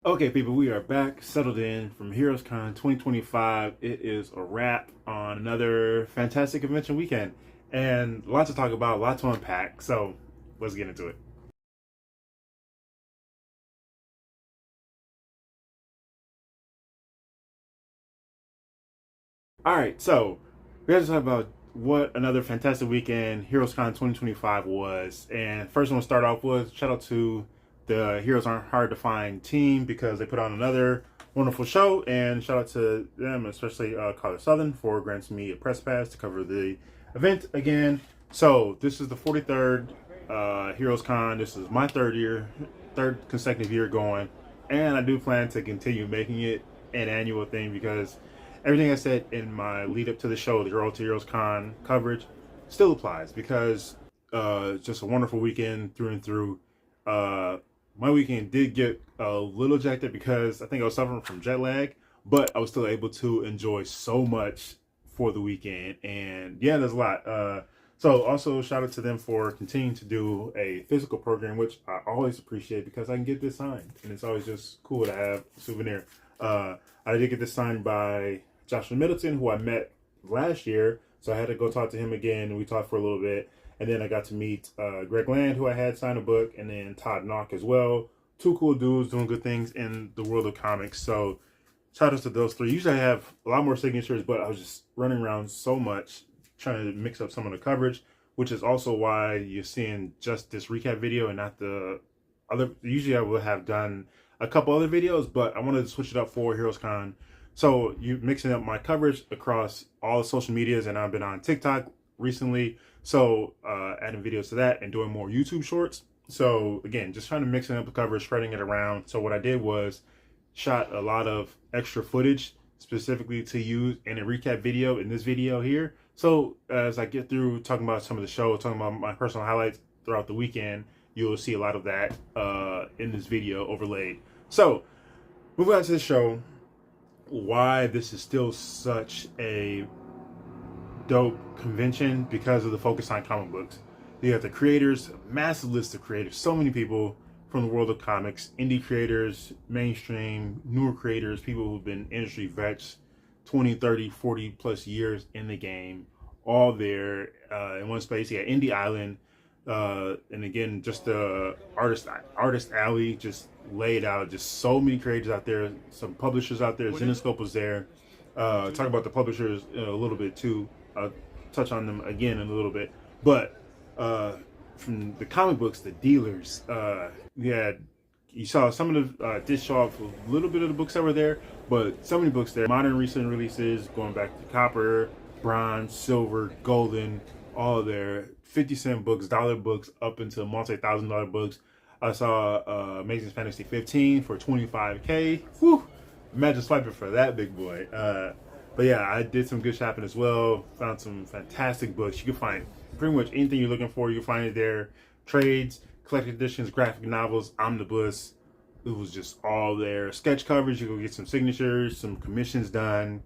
Okay, people, we are back, settled in from HeroesCon 2025. It is a wrap on another fantastic convention weekend, and lots to talk about, lots to unpack. So let's get into it. All right, so we have to talk about what another fantastic weekend HeroesCon 2025 was. And first, I want to start off with shout out to the Heroes Aren't Hard to Find team because they put on another wonderful show. And shout out to them, especially Carter Southern, for granting me a press pass to cover the event again. So this is the 43rd HeroesCon. This is my third consecutive year going, and I do plan to continue making it an annual thing because everything I said in my lead up to the show, the Road to Heroes Con coverage, still applies because it's just a wonderful weekend through and through. Uh, my weekend did get a little jacked up because I think I was suffering from jet lag, but I was still able to enjoy so much for the weekend. And yeah, there's a lot. So also shout out to them for continuing to do a physical program, which I always appreciate because I can get this signed, and it's always just cool to have a souvenir. I did get this signed by Joshua Middleton, who I met last year, so I had to go talk to him again, and we talked for a little bit. And then I got to meet Greg Land, who I had signed a book, and then Todd Knock as well. Two cool dudes doing good things in the world of comics. So shout out to those three. Usually I have a lot more signatures, but I was just running around so much trying to mix up some of the coverage, which is also why you're seeing just this recap video and not the other. Usually I would have done a couple other videos, but I wanted to switch it up for HeroesCon. So you mixing up my coverage across all the social medias, and I've been on TikTok recently, so adding videos to that and doing more YouTube shorts. So again, just trying to mix up the coverage, spreading it around. So what I did was shot a lot of extra footage specifically to use in a recap video in this video here. So as I get through talking about some of the show, talking about my personal highlights throughout the weekend, you'll see a lot of that in this video overlaid. So moving on to the show, why this is still such a dope convention because of the focus on comic books. You have the creators, a massive list of creators, so many people from the world of comics, indie creators, mainstream, newer creators, people who've been industry vets, 20, 30, 40 plus years in the game, all there in one space. You got Indie Island, and again, just the artist alley, just laid out. Just so many creators out there, some publishers out there. Zenoscope was there. Talk about the publishers a little bit too. I'll touch on them again in a little bit, but from the comic books, the dealers, you saw some of the did show off a little bit of the books that were there, but so many books there. Modern recent releases going back to copper, bronze, silver, golden, all there. 50-cent books, dollar books, up into multi-$1,000 books. I saw Amazing Fantasy 15 for $25K. Whew! Imagine swiping for that big boy. But yeah, I did some good shopping as well. Found some fantastic books. You can find pretty much anything you're looking for. You can find it there. Trades, collected editions, graphic novels, omnibus. It was just all there. Sketch covers. You can get some signatures, some commissions done.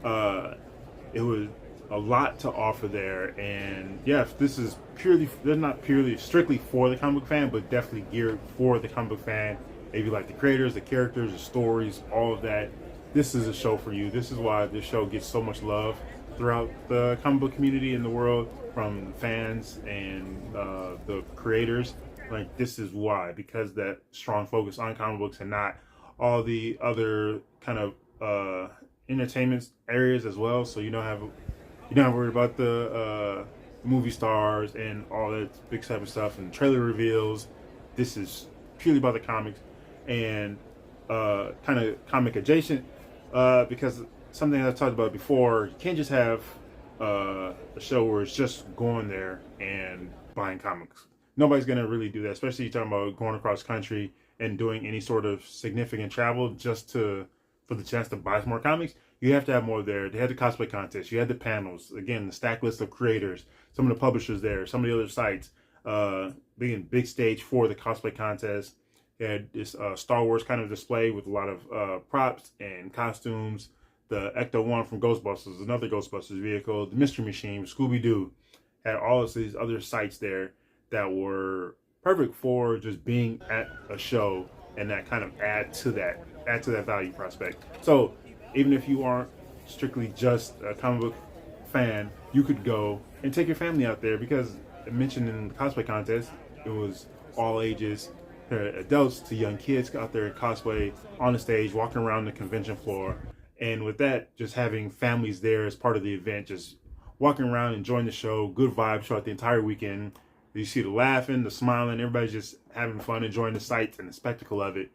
It was a lot to offer there. And yeah, this is purely, they're not purely strictly for the comic book fan, but definitely geared for the comic book fan. If you like the creators, the characters, the stories, all of that, this is a show for you. This is why this show gets so much love throughout the comic book community in the world, from fans and the creators. Like, this is why, because that strong focus on comic books and not all the other kind of entertainment areas as well. So you don't have to worry about the movie stars and all that big type of stuff and trailer reveals. This is purely about the comics and kind of comic adjacent, because something I talked about before, you can't just have a show where it's just going there and buying comics. Nobody's going to really do that, especially you're talking about going across country and doing any sort of significant travel just for the chance to buy some more comics. You have to have more there. They had the cosplay contest. You had the panels. Again, the stack list of creators, some of the publishers there, some of the other sites, being big stage for the cosplay contest. They had this Star Wars kind of display with a lot of props and costumes. The Ecto-1 from Ghostbusters, another Ghostbusters vehicle. The Mystery Machine, Scooby-Doo. Had all of these other sites there that were perfect for just being at a show and that kind of add to that value prospect. So even if you aren't strictly just a comic book fan, you could go and take your family out there, because I mentioned in the cosplay contest, it was all ages, adults to young kids out there cosplay on the stage, walking around the convention floor. And with that, just having families there as part of the event, just walking around, enjoying the show, good vibes throughout the entire weekend. You see the laughing, the smiling, everybody's just having fun, enjoying the sights and the spectacle of it.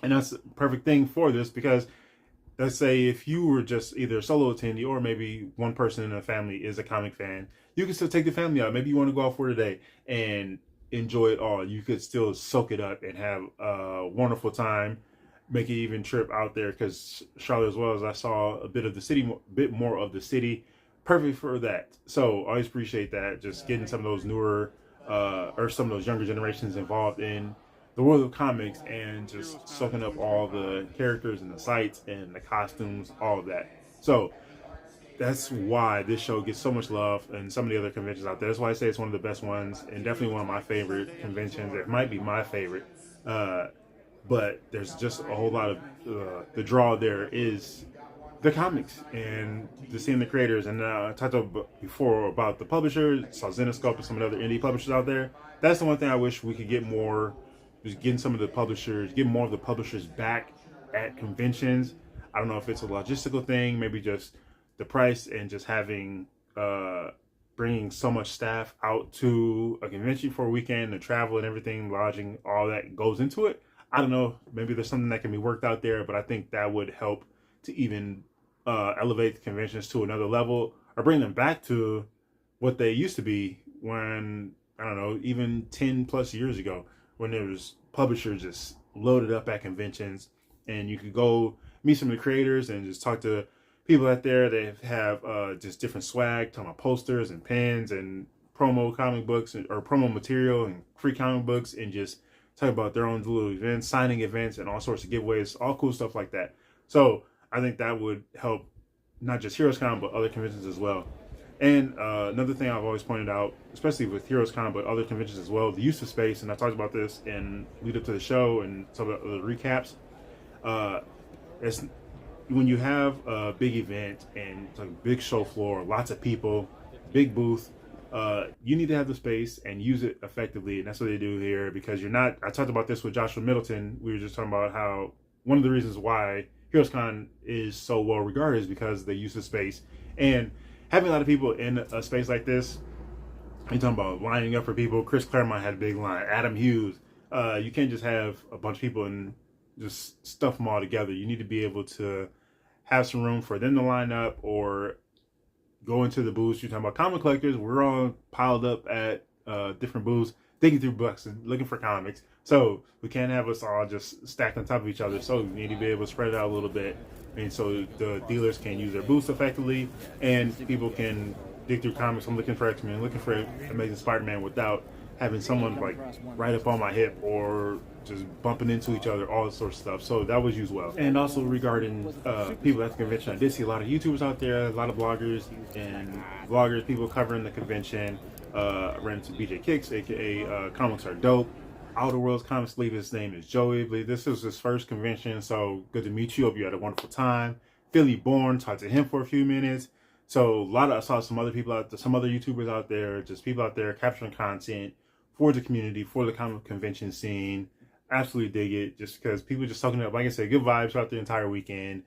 And that's a perfect thing for this, because let's say if you were just either a solo attendee, or maybe one person in a family is a comic fan, you can still take the family out. Maybe you want to go out for today and enjoy it all. You could still soak it up and have a wonderful time. Make it even trip out there, because Charlotte, as well, as I saw a bit of the city, bit more of the city. Perfect for that. So I always appreciate that, just getting some of those newer or some of those younger generations involved in the world of comics, and just soaking up all the characters and the sights and the costumes, all of that. So that's why this show gets so much love, and some of the other conventions out there. That's why I say it's one of the best ones, and definitely one of my favorite conventions. It might be my favorite, but there's just a whole lot of the draw there is the comics and just seeing the creators. And I talked before about the publishers, saw Zenoscope and some of the other indie publishers out there. That's the one thing I wish we could get more, just getting some of the publishers, get more of the publishers back at conventions. I don't know if it's a logistical thing, maybe just the price, and just having bringing so much staff out to a convention for a weekend, the travel and everything, lodging, all that goes into it. I don't know, maybe there's something that can be worked out there, but I think that would help to even elevate the conventions to another level, or bring them back to what they used to be when, I don't know, even 10 plus years ago, when there was publishers just loaded up at conventions, and you could go meet some of the creators and just talk to people out there. They have just different swag, talking about posters and pens and promo comic books, or promo material and free comic books, and just talk about their own little events, signing events, and all sorts of giveaways, all cool stuff like that. So I think that would help not just HeroesCon, but other conventions as well. And another thing I've always pointed out, especially with HeroesCon, but other conventions as well, the use of space. And I talked about this in lead up to the show and some of the recaps. It's when you have a big event and it's like a big show floor, lots of people, big booth, you need to have the space and use it effectively. And that's what they do here, because you're not, I talked about this with Joshua Middleton. We were just talking about how one of the reasons why HeroesCon is so well regarded is because they use the space. And having a lot of people in a space like this, you're talking about lining up for people. Chris Claremont had a big line, Adam Hughes. You can't just have a bunch of people and just stuff them all together. You need to be able to have some room for them to line up, or go into the booths. You're talking about comic collectors. We're all piled up at different booths, digging through books and looking for comics. So we can't have us all just stacked on top of each other. So we need to be able to spread it out a little bit, and so the dealers can use their booths effectively, and people can dig through comics. I'm looking for X-Men, looking for Amazing Spider-Man, without having someone like right up on my hip, or just bumping into each other, all this sort of stuff. So that was used well. And also regarding people at the convention, I did see a lot of YouTubers out there, a lot of bloggers and vloggers, people covering the convention. I ran into BJ Kicks, aka Comics Are Dope. Outer Worlds Comics, believe his name is Joey. I believe this was his first convention, so good to meet you. Hope you had a wonderful time. Philly Born, talked to him for a few minutes. So I saw some other people out there, some other YouTubers out there, just people out there capturing content for the community, for the comic convention scene. Absolutely dig it, just because people just talking up, like I said, good vibes throughout the entire weekend.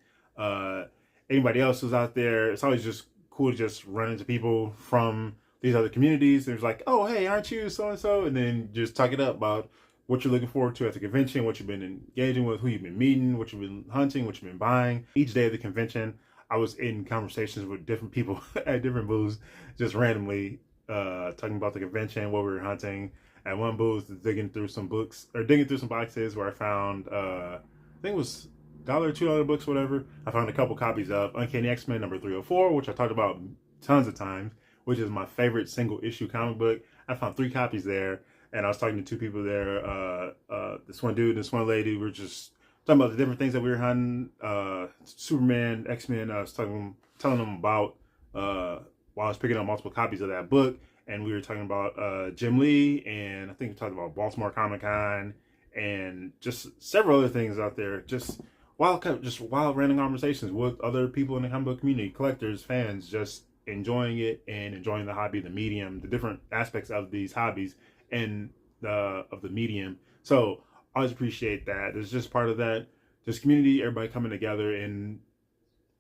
Anybody else who's out there, it's always just cool to just run into people from these other communities. There's like, oh, hey, aren't you so-and-so? And then just talk it up about what you're looking forward to at the convention, what you've been engaging with, who you've been meeting, what you've been hunting, what you've been buying. Each day of the convention, I was in conversations with different people at different booths, just randomly talking about the convention, what we were hunting. At one booth, digging through some books, or digging through some boxes, where I found, I think it was $1 or $2 books, whatever. I found a couple copies of Uncanny X-Men number 304, which I talked about tons of times, which is my favorite single issue comic book. I found 3 copies there, and I was talking to 2 people there. This one dude and this one lady. We were just talking about the different things that we were hunting. Superman, X-Men. I was telling them about while I was picking up multiple copies of that book. And we were talking about Jim Lee, and I think we talked about Baltimore Comic Con, and just several other things out there. Just wild random conversations with other people in the comic book community, collectors, fans, just enjoying it and enjoying the hobby, the medium, the different aspects of these hobbies and of the medium. So I always appreciate that. It's just part of that, just community, everybody coming together and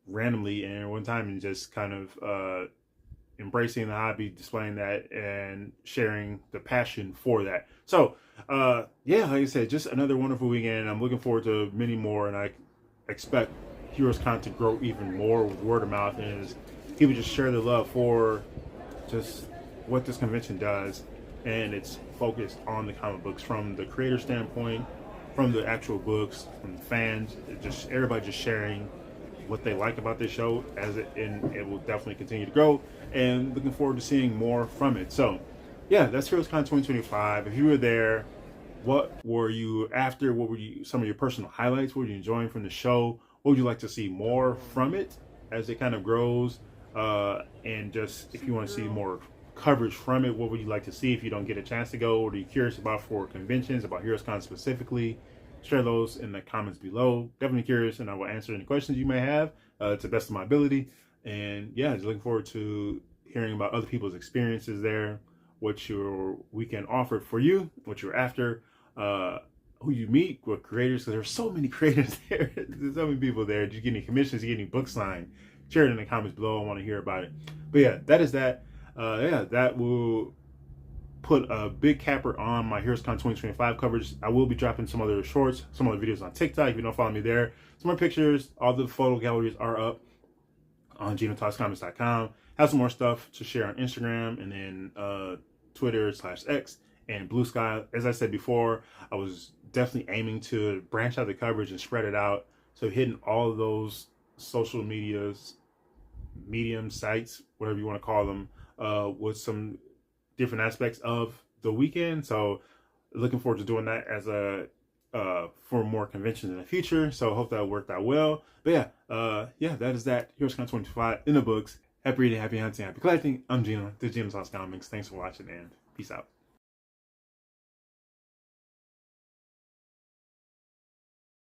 randomly and at one time and just kind of embracing the hobby, displaying that, and sharing the passion for that. So, yeah, like I said, just another wonderful weekend. I'm looking forward to many more, and I expect HeroesCon to grow even more with word of mouth, and as people just share the love for just what this convention does, and it's focused on the comic books from the creator standpoint, from the actual books, from the fans, just everybody just sharing what they like about this show, and it will definitely continue to grow, and looking forward to seeing more from it. So yeah, that's HeroesCon 2025. If you were there, what were you after? What were some of your personal highlights? What were you enjoying from the show? What would you like to see more from it as it kind of grows? And just if you want to see more coverage from it, what would you like to see if you don't get a chance to go? What are you curious about for conventions, about HeroesCon specifically? Share those in the comments below. Definitely curious, and I will answer any questions you may have to the best of my ability. And yeah, just looking forward to hearing about other people's experiences there, what your weekend offered for you, what you're after, who you meet, what creators, because there's so many creators there. There's so many people there. Did you get any commissions? Did you get any books signed? Share it in the comments below. I want to hear about it. But yeah, that is that. Yeah, that will put a big capper on my HeroesCon 2025 coverage. I will be dropping some other shorts, some other videos on TikTok if you don't follow me there. Some more pictures. All the photo galleries are up on genotalkscomics.com. Have some more stuff to share on Instagram and then Twitter/X and Blue Sky. As I said before, I was definitely aiming to branch out the coverage and spread it out. So hitting all of those social medias, medium sites, whatever you want to call them, with some different aspects of the weekend. So looking forward to doing that as for more conventions in the future. So hope that worked out well. But yeah, that is that. HeroesCon 2025 in the books. Happy reading, happy hunting, happy collecting. I'm Gino, this is Genotalkscomics. Thanks for watching and peace out.